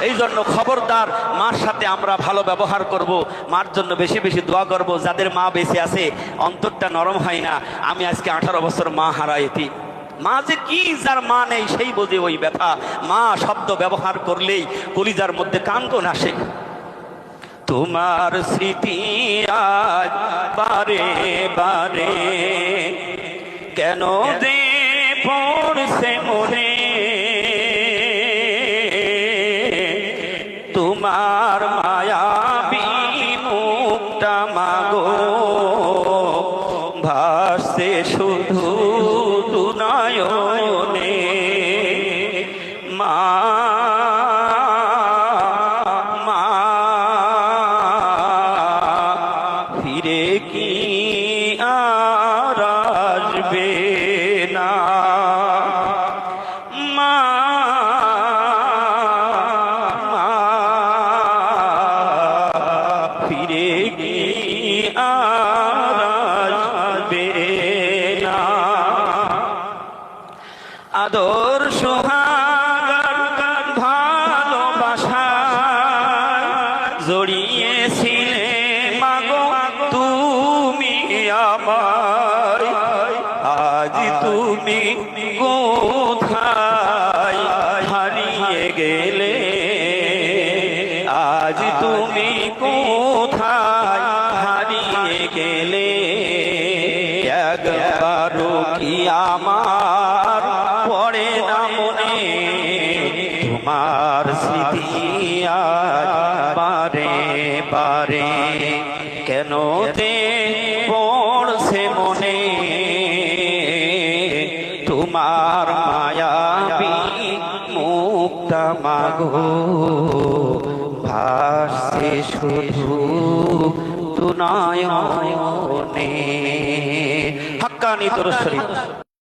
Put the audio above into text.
এই জন্য খবরদার, মার সাথে আমরা ভালো ব্যবহার করব, মার জন্য বেশি বেশি দোয়া করব। যাদের মা বেঁচে আছে অন্তরটা নরম হয় না। আমি আজকে 18 বছর মা হারাইছি। মা যে কি, যার মা নেই সেই বোঝে ওই ব্যথা। মা শব্দ ব্যবহার করলেই কলিজার মধ্যে কান্দন আসে। তোমার স্মৃতি আজ বারে বারে কেন যে পড়ছে মনে, তোমার মায়াবী মুখটা মাগো ভাসছে শুধু নয়নে। মা মা ফিরে কি আর আসবে না, মা ফিরে কি আর আসবে না। আদর সোহাগ ভালোবাসা জড়িয়েছিলে মাগো তুমি আমার, আজ তুমি কোথায় হারিয়ে গেলে, আজ তুমি কোথায় হারিয়ে গেলে। একবারও কি আমার পড়ে না মনে, তোমার স্মৃতি আজ বারে বারে কেন তে পড়ছে মনে, তোমার মায়াবী মুক্তা মাগো ভাসছে শুধু নয়নে। হাক্কানি দরুদ শরীফ।